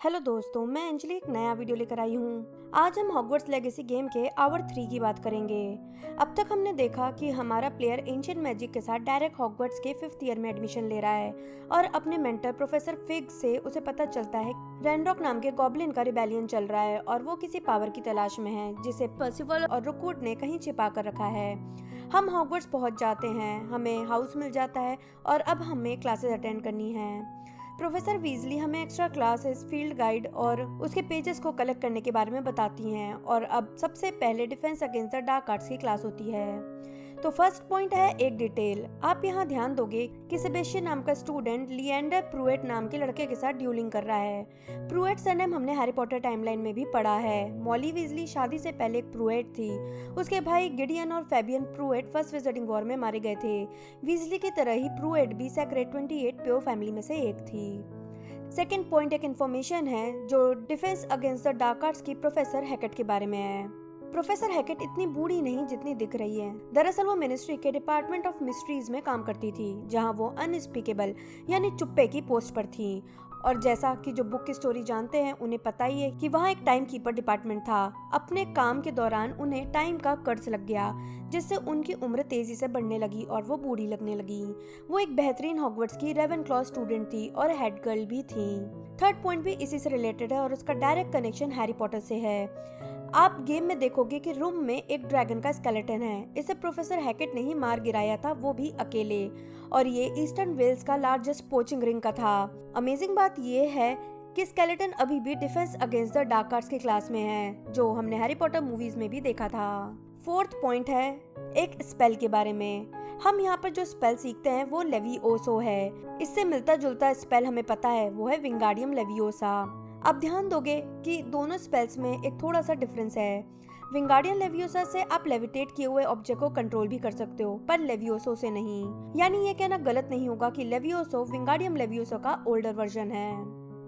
Hello दोस्तों, मैं अंजलि एक नया वीडियो लेकर आई हूँ। आज हम हॉगवर्ट्स लेगेसी गेम के आवर 3 की बात करेंगे। अब तक हमने देखा कि हमारा प्लेयर एंशिएंट मैजिक के साथ डायरेक्ट हॉगवर्ट्स के 5th ईयर में एडमिशन ले रहा है और अपने मेंटर प्रोफेसर फिग से उसे पता चलता है रैनरॉक नाम के गॉब्लिन का रिबेलियन चल रहा है और वो किसी पावर की तलाश में है जिसे पर्सिवल और रुकवुड ने कहीं छिपा कर रखा है। हम हॉगवर्ट्स पहुंच जाते हैं, हमें हाउस मिल जाता है और अब हमें क्लासेस अटेंड करनी है। प्रोफेसर वीजली हमें एक्स्ट्रा क्लासेस, फील्ड गाइड और उसके पेजेस को कलेक्ट करने के बारे में बताती हैं और अब सबसे पहले defence against the dark arts की क्लास होती है। तो फर्स्ट पॉइंट है एक डिटेल। आप यहाँ ध्यान दोगे कि सेबेस्टियन नाम का स्टूडेंट लिएंडर प्रूएट नाम के लड़के के साथ ड्यूलिंग कर रहा है। प्रूएट सरनेम हमने हैरी पॉटर टाइमलाइन में भी पढ़ा है। मॉली वीजली शादी से पहले एक प्रूएट थी। उसके भाई गिडियन और फेबियन प्रूएट फर्स्ट विजिटिंग वॉर में मारे गए थे। वीजली की तरह ही प्रूएट भी सेक्रेट 28 प्योर फैमिली में से एक थी। सेकेंड पॉइंट एक इन्फॉर्मेशन है जो defence against the dark arts की प्रोफेसर हैकेट के बारे में है। प्रोफेसर हैकेट इतनी बूढ़ी नहीं जितनी दिख रही है। दरअसल वो मिनिस्ट्री के डिपार्टमेंट ऑफ मिस्ट्रीज में काम करती थी, जहां वो अनस्पीकेबल यानी चुप्पे की पोस्ट पर थी। और जैसा कि जो बुक की स्टोरी जानते हैं उन्हें पता ही है कि वहाँ एक टाइम कीपर डिपार्टमेंट था। अपने काम के दौरान उन्हें टाइम का कर्ज लग गया जिससे उनकी उम्र तेजी से बढ़ने लगी और वो बूढ़ी लगने लगी। वो एक बेहतरीन हॉगवर्ट्स की रेवेनक्लॉ स्टूडेंट थी और हेड गर्ल भी थी। थर्ड पॉइंट भी इसी से रिलेटेड है और उसका डायरेक्ट कनेक्शन हैरी पॉटर से है। आप गेम में देखोगे कि रूम में एक ड्रैगन का स्केलेटन है। इसे प्रोफेसर हैकेट ने ही मार गिराया था, वो भी अकेले, और ये ईस्टर्न वेल्स का लार्जेस्ट पोचिंग रिंग का था। अमेजिंग बात ये है कि स्केलेटन अभी भी defence against the dark arts की क्लास में है, जो हमने हैरी पॉटर मूवीज में भी देखा था। फोर्थ पॉइंट है एक स्पेल के बारे में। हम यहाँ पर जो स्पेल सीखते हैं वो लेविओसो है। इससे मिलता जुलता स्पेल हमें पता है, वो है विंगाडियम लेविओसा। आप ध्यान दोगे कि दोनों स्पेल्स में एक थोड़ा सा डिफरेंस है। विंगाडियम लेवियोसा से आप लेविटेट किए हुए ऑब्जेक्ट को कंट्रोल भी कर सकते हो, पर लेवियोसो से नहीं। यानी ये कहना गलत नहीं होगा कि लेवियोसो विंगाडियम लेवियोसा का ओल्डर वर्जन है।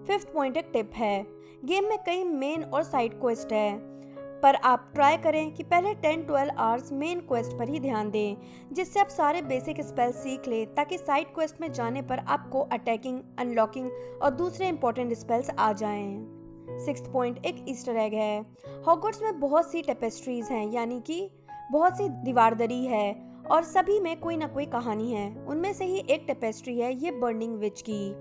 फिफ्थ पॉइंट एक टिप है। गेम में कई मेन और साइड क्वेस्ट है, पर आप ट्राई करें कि पहले 10-12 आवर्स मेन क्वेस्ट पर ही ध्यान दें, जिससे आप सारे बेसिक स्पेल सीख लें ताकि साइड क्वेस्ट में जाने पर आपको अटैकिंग, अनलॉकिंग और दूसरे इंपॉर्टेंट स्पेल्स आ जाएं। सिक्स्थ पॉइंट एक ईस्टर एग है। हॉगवर्ट्स में बहुत सी टेपेस्ट्रीज हैं, यानी कि बहुत सी दीवारदरी है और सभी में कोई ना कोई कहानी है। उनमें से ही एक टेपेस्ट्री है ये बर्निंग विच की।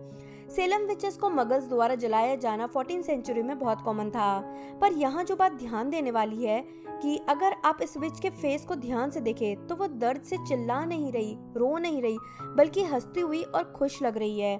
सेलम विचेस को मगल्स द्वारा जलाया जाना 14th सेंचुरी में बहुत कॉमन था, पर यहाँ जो बात ध्यान देने वाली है कि अगर आप इस विच के फेस को ध्यान से देखें तो वो दर्द से चिल्ला नहीं रही, रो नहीं रही, बल्कि हंसती हुई और खुश लग रही है।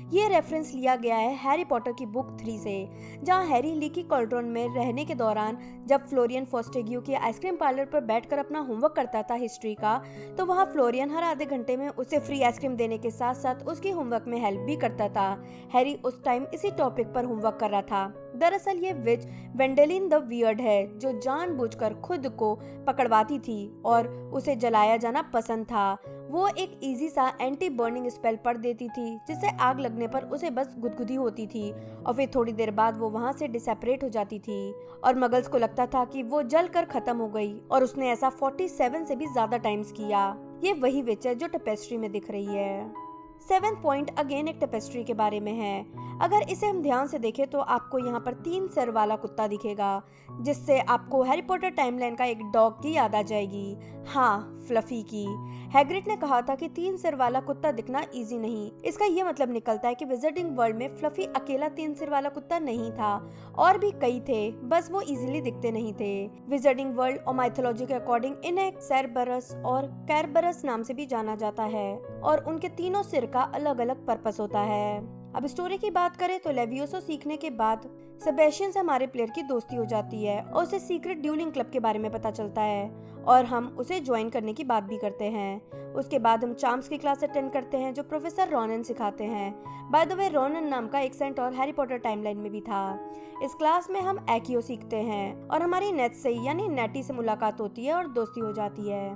ये रेफरेंस लिया गया है हैरी पॉटर की बुक 3 से, जहाँ हैरी लीकी कॉल्ड्रॉन में रहने के दौरान जब फ्लोरियन फोस्टेग्यू के आइसक्रीम पार्लर पर बैठकर अपना होमवर्क करता था हिस्ट्री का, तो वहाँ फ्लोरियन हर आधे घंटे में उसे फ्री आइसक्रीम देने के साथ साथ उसकी होमवर्क में हेल्प भी करता था। हैरी उस टाइम इसी टॉपिक पर होमवर्क कर रहा था। दरअसल ये विच वेंडेलिन द वियर्ड है, जो जानबूझकर खुद को पकड़वाती थी और उसे जलाया जाना पसंद था। वो एक इजी सा एंटी बर्निंग स्पेल पढ़ देती थी जिससे आग लगने पर उसे बस गुदगुदी होती थी और फिर थोड़ी देर बाद वो वहाँ से डिसेपरेट हो जाती थी और मगल्स को लगता था कि वो जल कर खत्म हो गई, और उसने ऐसा 47 से भी ज्यादा टाइम्स किया। ये वही विच है जो टेपेस्ट्री में दिख रही है। सेवेंथ पॉइंट अगेन एक टेपेस्ट्री के बारे में है। अगर इसे हम ध्यान से देखें तो आपको यहाँ पर 3 सिर वाला कुत्ता दिखेगा, जिससे आपको हैरी पॉटर टाइमलाइन का एक डॉग की याद आ जाएगी। हाँ, फ्लफी की। हैग्रिड ने कहा था कि 3 सिर वाला कुत्ता दिखना इजी नहीं। इसका ये मतलब निकलता है कि विजिटिंग वर्ल्ड में फ्लफी अकेला 3 सिर वाला कुत्ता नहीं था, और भी कई थे, बस वो इजीली दिखते नहीं थे। विजिटिंग वर्ल्ड और माइथोलॉजी के अकॉर्डिंग इन्हें सेरबरस और कैरबरस नाम से भी जाना जाता है और उनके तीनों सिर का अलग अलग पर्पस होता है। अब स्टोरी की बात करें तो लेवियोसो सीखने के बाद सेबेस्टियन से हमारे प्लेयर की दोस्ती हो जाती है और उसे सीक्रेट ड्यूलिंग क्लब के बारे में पता चलता है और हम उसे ज्वाइन करने की बात भी करते हैं। उसके बाद हम चार्म्स की क्लास अटेंड करते हैं जो प्रोफेसर रॉनन सिखाते हैं। बाय द वे, रॉनन नाम का एक सेंट और हैरी पॉटर टाइमलाइन में भी था। इस क्लास में हम एक्यो सीखते हैं और हमारी नेट से यानी नेटी से मुलाकात होती है और दोस्ती हो जाती है।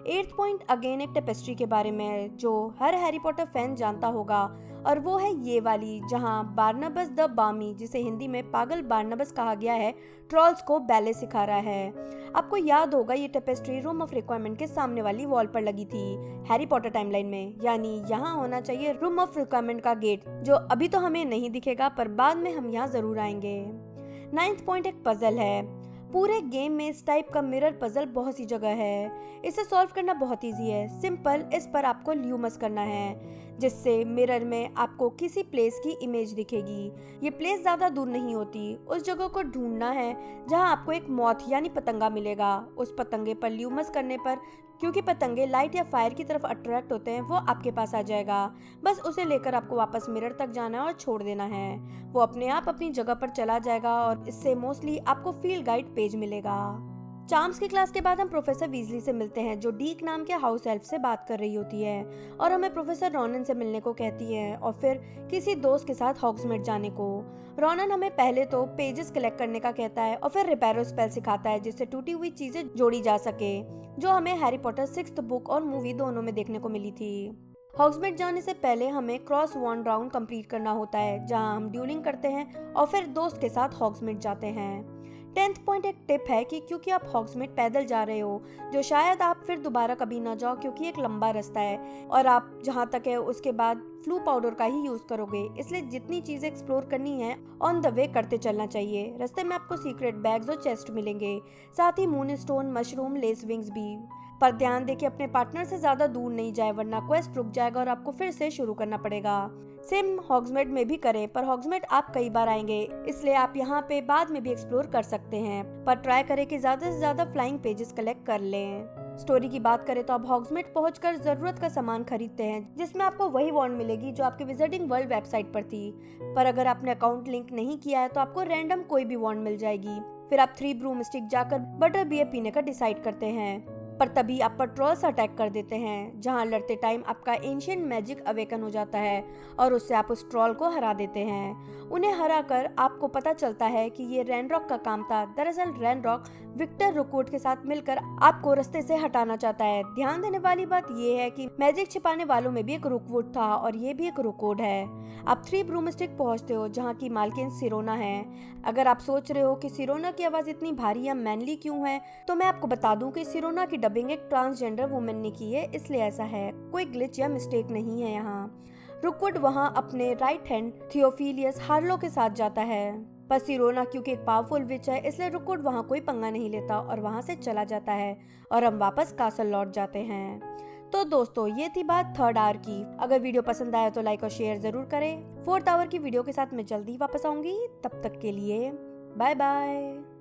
8th पॉइंट अगेन एक टेपेस्ट्री के बारे में है जो हर हैरी पॉटर फैन जानता होगा और वो है ये वाली, जहाँ बारनबस द बामी, जिसे हिंदी में पागल बारनबस कहा गया है, ट्रॉल्स को बैले सिखा रहा है। आपको याद होगा ये टेपेस्ट्री रूम ऑफ रिक्वायरमेंट के सामने वाली वॉल पर लगी थी हैरी पॉटर टाइमलाइन में, यानी यहाँ होना चाहिए रूम ऑफ रिक्वायरमेंट का गेट, जो अभी तो हमें नहीं दिखेगा पर बाद में हम यहाँ जरूर आएंगे। 9th पॉइंट एक पजल है। पूरे गेम में इस टाइप का मिरर पजल बहुत सी जगह है। इसे सॉल्व करना बहुत इजी है। सिंपल, इस पर आपको ल्यूमस करना है, जिससे मिरर में आपको किसी प्लेस की इमेज दिखेगी। ये प्लेस ज़्यादा दूर नहीं होती। उस जगह को ढूंढना है जहां आपको एक मॉथ यानी पतंगा मिलेगा। उस पतंगे पर ल्यूमस करने पर, क्योंकि पतंगे लाइट या फायर की तरफ अट्रैक्ट होते हैं, वो आपके पास आ जाएगा। बस उसे लेकर आपको वापस मिरर तक जाना है और छोड़ देना है। वो अपने आप अपनी जगह पर चला जाएगा और इससे मोस्टली आपको फील्ड गाइड पेज मिलेगा। चार्म्स की क्लास के बाद हम प्रोफेसर वीजली से मिलते हैं, जो डीक नाम के हाउस एल्फ से बात कर रही होती है और हमें प्रोफेसर रॉनन से मिलने को कहती है और फिर किसी दोस्त के साथ हॉग्समीड जाने को। रॉनन हमें पहले तो पेजेस कलेक्ट करने का कहता है और फिर रिपेरो स्पेल सिखाता है, जिससे टूटी हुई चीजें जोड़ी जा सके, जो हमें हैरी पॉटर 6th बुक और मूवी दोनों में देखने को मिली थी। हॉग्समीड जाने से पहले हमें क्रॉस वॉन्ड राउंड कंप्लीट करना होता है, जहां हम ड्यूलिंग करते हैं और फिर दोस्त के साथ हॉग्समीड जाते हैं। 10th पॉइंट एक टिप है कि क्योंकि आप हॉग्समीड पैदल जा रहे हो, जो शायद आप फिर दोबारा कभी ना जाओ, क्योंकि एक लंबा रास्ता है और आप जहां तक है उसके बाद फ्लू पाउडर का ही यूज करोगे, इसलिए जितनी चीजें एक्सप्लोर करनी है ऑन द वे करते चलना चाहिए। रास्ते में आपको सीक्रेट बैग्स और चेस्ट मिलेंगे, साथ ही moon stone, mushroom, lace wings भी। पर ध्यान दें कि अपने पार्टनर से ज्यादा दूर नहीं जाए, वरना क्वेस्ट रुक जाएगा और आपको फिर से शुरू करना पड़ेगा। सेम हॉग्समीड में भी करें, पर हॉग्समीड आप कई बार आएंगे, इसलिए आप यहाँ पे बाद में भी एक्सप्लोर कर सकते हैं, पर ट्राई करें कि ज्यादा से ज्यादा फ्लाइंग पेजेस कलेक्ट कर लें। स्टोरी की बात करें तो आप हॉग्समीड पहुंचकर जरूरत का सामान खरीदते हैं, जिसमें आपको वही वॉन्ड मिलेगी जो आपके विजिटिंग वर्ल्ड वेबसाइट पर थी। पर अगर आपने अकाउंट लिंक नहीं किया है तो आपको रैंडम कोई भी वॉन्ड मिल जाएगी। फिर आप 3 ब्रूम स्टिक जाकर बटर बियर पीने का डिसाइड करते हैं, पर तभी आप पर ट्रॉल्स अटैक कर देते हैं, जहां लड़ते टाइम आपका एंशिएंट मैजिक अवेकन हो जाता है और उससे आप उस ट्रॉल को हरा देते हैं। उन्हें हराकर आपको पता चलता है कि ये रैनरॉक का काम था। दरअसल रैनरॉक विक्टर रुकवुड के साथ मिलकर आपको रास्ते से हटाना चाहता है। ध्यान देने वाली बात ये है कि मैजिक छिपाने वालों में भी एक रुकवुड था और ये भी एक रुकवुड है। आप 3 ब्रूमस्टिक पहुंचते हो, जहाँ की मालकिन सिरोना है। अगर आप सोच रहे हो कि सिरोना की आवाज इतनी भारी या मैनली क्यों है, तो मैं आपको बता दूं कि सिरोना की डबिंग एक ट्रांसजेंडर वुमेन ने की है, इसलिए ऐसा है। कोई ग्लिच या मिस्टेक नहीं है यहाँ। रुकवुड वहाँ अपने राइट हैंड थियोफिलियस हार्लो के साथ जाता है, पर सिरोना क्योंकि एक पावरफुल विच है, इसलिए रुकवुड वहाँ कोई पंगा नहीं लेता और वहाँ से चला जाता है और हम वापस कासल लौट जाते हैं। तो दोस्तों, ये थी बात 3rd आवर की। अगर वीडियो पसंद आया तो लाइक और शेयर जरूर करें। 4th आवर की वीडियो के साथ मैं जल्दी वापस आऊंगी। तब तक के लिए बाय बाय।